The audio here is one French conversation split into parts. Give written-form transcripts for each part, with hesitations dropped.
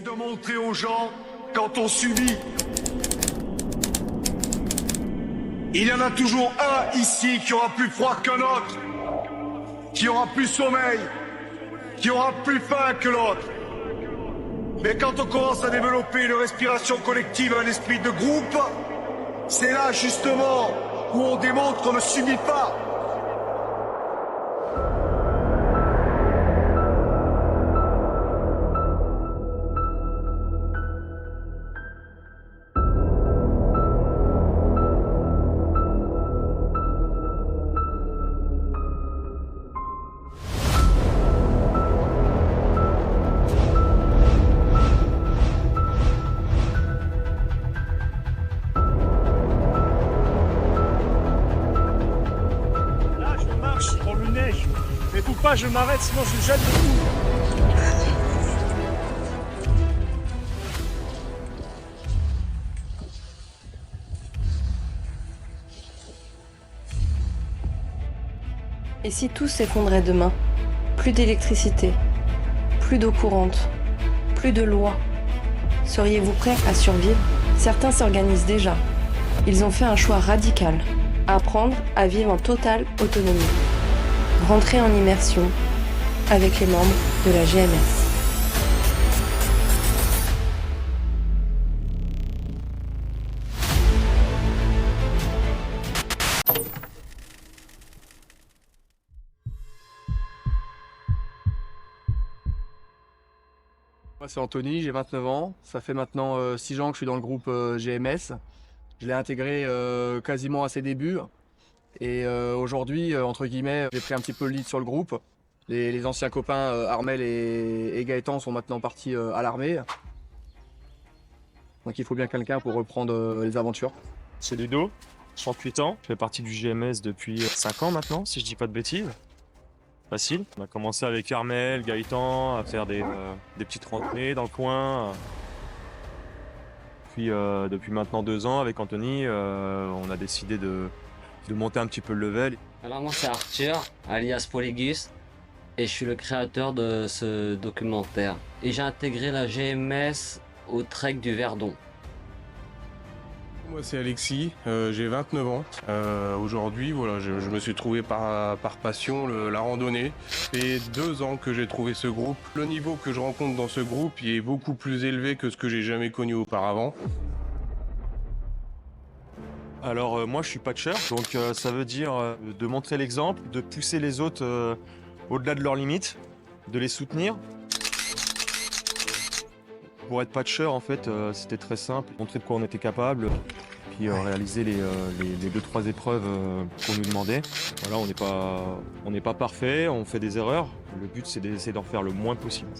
de montrer aux gens quand on subit. Il y en a toujours un ici qui aura plus froid qu'un autre, qui aura plus sommeil, qui aura plus faim que l'autre. Mais quand on commence à développer une respiration collective, un esprit de groupe, c'est là justement où on démontre qu'on ne subit pas. Dans le neige. Mais faut pas, je m'arrête, sinon je jette le coup. Et si tout s'effondrait demain? Plus d'électricité, plus d'eau courante, plus de lois. Seriez-vous prêts à survivre? Certains s'organisent déjà. Ils ont fait un choix radical. Apprendre à vivre en totale autonomie. Rentrer en immersion avec les membres de la GMS. Moi c'est Anthony, j'ai 29 ans, ça fait maintenant 6 ans que je suis dans le groupe GMS. Je l'ai intégré quasiment à ses débuts et aujourd'hui, entre guillemets, j'ai pris un petit peu le lead sur le groupe. Les anciens copains Armel et Gaëtan sont maintenant partis à l'armée. Donc il faut bien quelqu'un pour reprendre les aventures. C'est Ludo, 38 ans, je fais partie du GMS depuis 5 ans maintenant, si je dis pas de bêtises. Facile. On a commencé avec Armel, Gaëtan, à faire des petites randonnées dans le coin. Puis depuis maintenant 2 ans, avec Anthony, on a décidé de monter un petit peu le level. Alors moi c'est Arthur, alias Polygus, et je suis le créateur de ce documentaire. Et j'ai intégré la GMS au Trek du Verdon. Moi c'est Alexis, j'ai 29 ans. Aujourd'hui, voilà, je me suis trouvé par passion la randonnée. Et 2 ans que j'ai trouvé ce groupe. Le niveau que je rencontre dans ce groupe il est beaucoup plus élevé que ce que j'ai jamais connu auparavant. Alors moi je suis patcheur, donc ça veut dire de montrer l'exemple, de pousser les autres au-delà de leurs limites, de les soutenir. Pour être patcheur en fait c'était très simple, montrer de quoi on était capable, puis réaliser les 2-3 épreuves qu'on nous demandait. Voilà, on n'est pas parfait, on fait des erreurs, le but c'est d'essayer d'en faire le moins possible.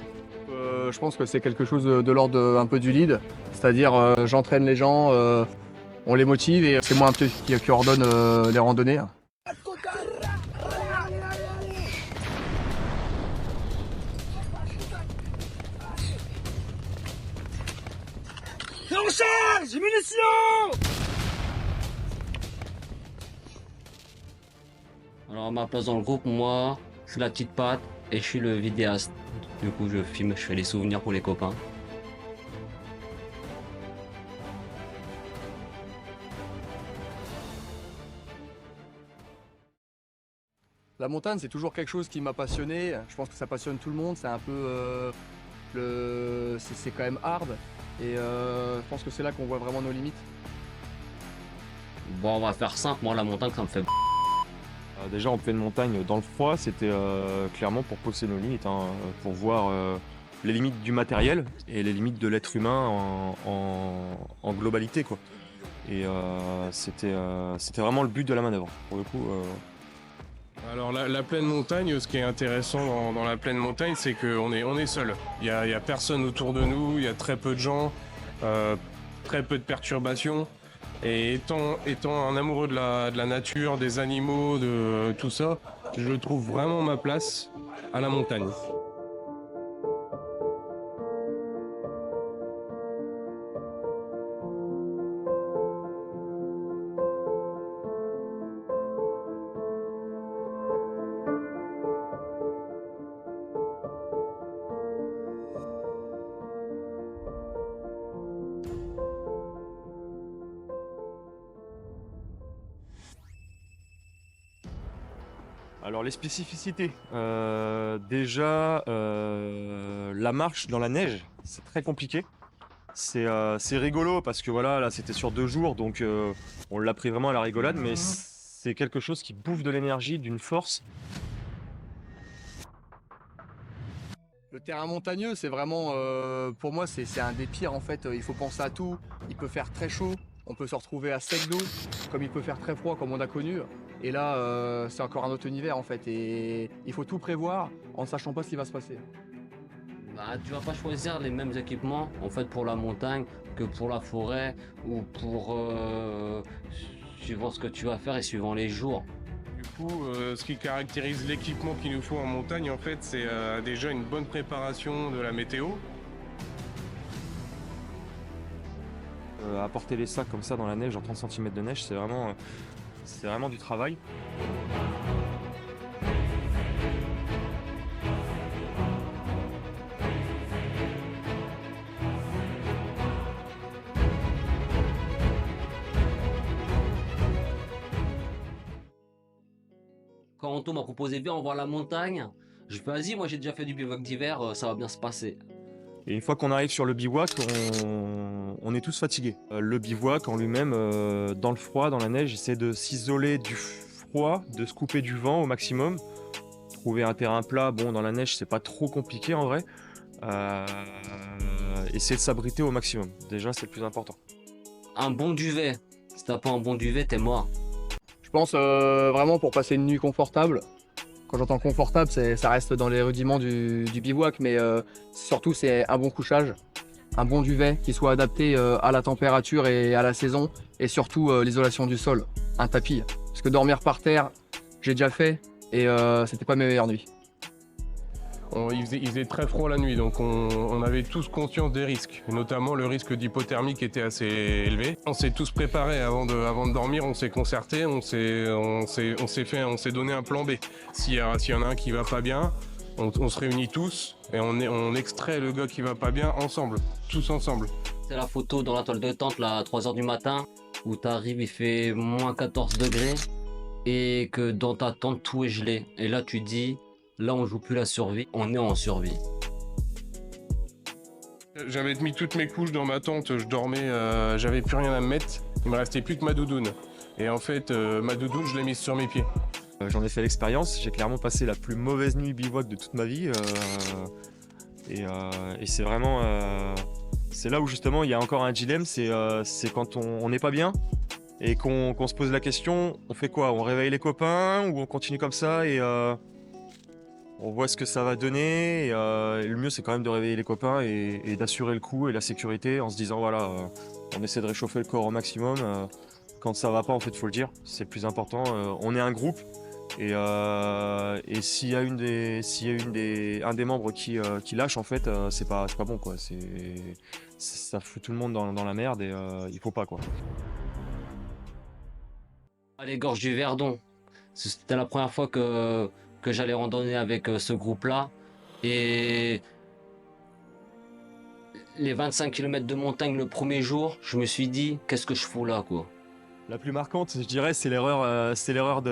Je pense que c'est quelque chose de l'ordre un peu du lead, c'est-à-dire j'entraîne les gens, on les motive et c'est moi un peu qui ordonne les randonnées. On charge! Munitions! Alors à ma place dans le groupe, moi je suis la petite patte et je suis le vidéaste. Du coup je filme, je fais les souvenirs pour les copains. La montagne, c'est toujours quelque chose qui m'a passionné. Je pense que ça passionne tout le monde. C'est un peu c'est quand même hard. Et je pense que c'est là qu'on voit vraiment nos limites. Bon on va faire simple, moi la montagne ça me fait Déjà en pleine montagne dans le froid, c'était clairement pour pousser nos limites, hein, pour voir les limites du matériel et les limites de l'être humain en globalité, quoi. Et c'était vraiment le but de la manœuvre. Pour le coup, Alors la pleine montagne, ce qui est intéressant dans la pleine montagne, c'est qu'on est seul. Il y a personne autour de nous, il y a très peu de gens, très peu de perturbations. Et étant un amoureux de la nature, des animaux, de tout ça, je trouve vraiment ma place à la montagne. Alors les spécificités, déjà la marche dans la neige, c'est très compliqué. C'est rigolo parce que voilà, là c'était sur 2 jours, donc on l'a pris vraiment à la rigolade, mais c'est quelque chose qui bouffe de l'énergie, d'une force. Le terrain montagneux, c'est vraiment, pour moi, c'est un des pires en fait. Il faut penser à tout. Il peut faire très chaud, on peut se retrouver à sec d'eau, comme il peut faire très froid, comme on a connu. Et là, c'est encore un autre univers en fait. Et il faut tout prévoir en ne sachant pas ce qui va se passer. Bah, tu vas pas choisir les mêmes équipements en fait pour la montagne que pour la forêt ou pour suivant ce que tu vas faire et suivant les jours. Du coup, ce qui caractérise l'équipement qu'il nous faut en montagne, en fait, c'est déjà une bonne préparation de la météo. Apporter les sacs comme ça dans la neige, en 30 cm de neige, c'est vraiment du travail. Quand Anto m'a proposé viens on va à la montagne, je fais vas-y, moi j'ai déjà fait du bivouac d'hiver, ça va bien se passer. Et une fois qu'on arrive sur le bivouac, on est tous fatigués. Le bivouac en lui-même, dans le froid, dans la neige, essaie de s'isoler du froid, de se couper du vent au maximum. Trouver un terrain plat, bon, dans la neige, c'est pas trop compliqué en vrai. Essayer de s'abriter au maximum. Déjà, c'est le plus important. Un bon duvet, si t'as pas un bon duvet, t'es mort. Je pense vraiment pour passer une nuit confortable. Quand j'entends confortable, ça reste dans les rudiments du bivouac, mais surtout c'est un bon couchage, un bon duvet qui soit adapté à la température et à la saison, et surtout l'isolation du sol, un tapis. Parce que dormir par terre, j'ai déjà fait, et c'était pas mes meilleures nuits. Il faisait très froid la nuit, donc on avait tous conscience des risques, notamment le risque d'hypothermie qui était assez élevé. On s'est tous préparés avant de dormir, on s'est concertés, on s'est donné un plan B. S'il y en a un qui va pas bien, on se réunit tous et on extrait le gars qui va pas bien ensemble, tous ensemble. C'est la photo dans la toile de tente là, à 3 h du matin, où t'arrives, il fait moins 14 degrés, et que dans ta tente tout est gelé. Et là tu dis, là on joue plus la survie, on est en survie. J'avais mis toutes mes couches dans ma tente, je dormais, j'avais plus rien à me mettre, il me restait plus que ma doudoune. Et en fait, ma doudoune, je l'ai mise sur mes pieds. J'en ai fait l'expérience, j'ai clairement passé la plus mauvaise nuit bivouac de toute ma vie. Et c'est vraiment... c'est là où justement il y a encore un dilemme, c'est quand on n'est pas bien et qu'on se pose la question, on fait quoi? On réveille les copains ou on continue comme ça et on voit ce que ça va donner. Et le mieux c'est quand même de réveiller les copains et d'assurer le coup et la sécurité en se disant voilà, on essaie de réchauffer le corps au maximum. Quand ça va pas, en fait, faut le dire, c'est le plus important. On est un groupe et s'il y a un des membres qui lâche, en fait, c'est pas bon, quoi. Ça fout tout le monde dans la merde et il faut pas, quoi. À les gorges du Verdon, c'était la première fois que j'allais randonner avec ce groupe-là, et les 25 km de montagne le premier jour, je me suis dit qu'est-ce que je fous là, quoi. La plus marquante, je dirais, c'est l'erreur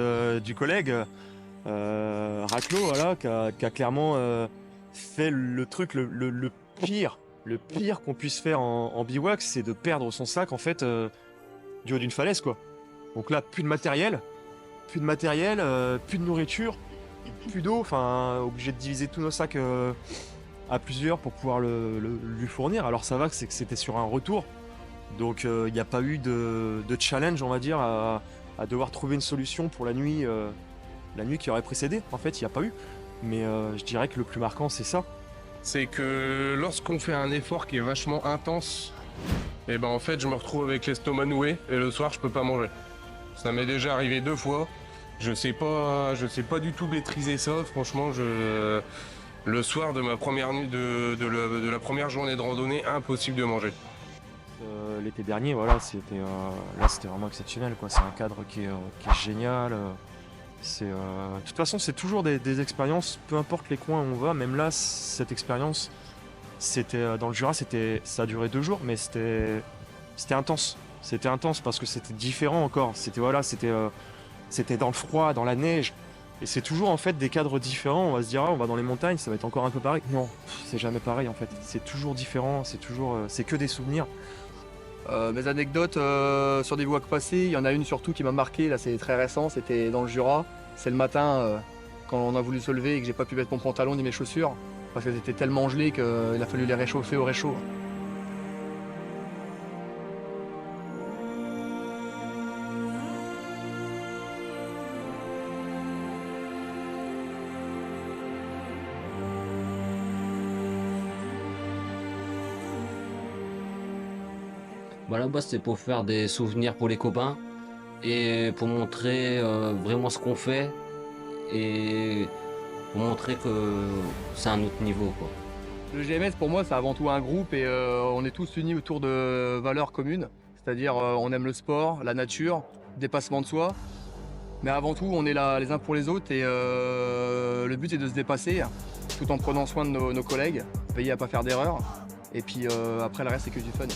du collègue Raclo, voilà, qui a clairement fait le truc le pire qu'on puisse faire en bivouac, c'est de perdre son sac en fait du haut d'une falaise, quoi. Donc là, plus de matériel, plus de nourriture, plus d'eau, enfin obligé de diviser tous nos sacs à plusieurs pour pouvoir lui fournir. Alors ça va, c'est que c'était sur un retour. Donc il n'y a pas eu de challenge, on va dire, à devoir trouver une solution pour la nuit qui aurait précédé. En fait, il n'y a pas eu. Mais je dirais que le plus marquant, c'est ça. C'est que lorsqu'on fait un effort qui est vachement intense, et ben en fait, je me retrouve avec l'estomac noué et le soir, je peux pas manger. Ça m'est déjà arrivé 2 fois. Je sais pas du tout maîtriser ça. Franchement, le soir de ma première nuit de la première journée de randonnée, impossible de manger. L'été dernier, voilà, c'était vraiment exceptionnel, quoi. C'est un cadre qui est génial. De toute façon, c'est toujours des expériences, peu importe les coins où on va. Même là, cette expérience, c'était dans le Jura, ça a duré 2 jours, mais c'était intense. C'était intense parce que c'était différent encore. C'était dans le froid, dans la neige. Et c'est toujours en fait des cadres différents. On va se dire, ah, on va dans les montagnes, ça va être encore un peu pareil. Non, c'est jamais pareil en fait. C'est toujours différent, c'est que des souvenirs. Mes anecdotes sur des voies passées, il y en a une surtout qui m'a marqué, là c'est très récent, c'était dans le Jura. C'est le matin quand on a voulu se lever et que j'ai pas pu mettre mon pantalon ni mes chaussures parce qu'elles étaient tellement gelées qu'il a fallu les réchauffer au réchaud. Bah, là-bas, c'était pour faire des souvenirs pour les copains et pour montrer vraiment ce qu'on fait et pour montrer que c'est un autre niveau, quoi. Le GMS pour moi c'est avant tout un groupe et on est tous unis autour de valeurs communes. C'est-à-dire on aime le sport, la nature, le dépassement de soi. Mais avant tout on est là les uns pour les autres et le but est de se dépasser tout en prenant soin de nos collègues, veiller à pas faire d'erreurs. Et puis après le reste c'est que du fun.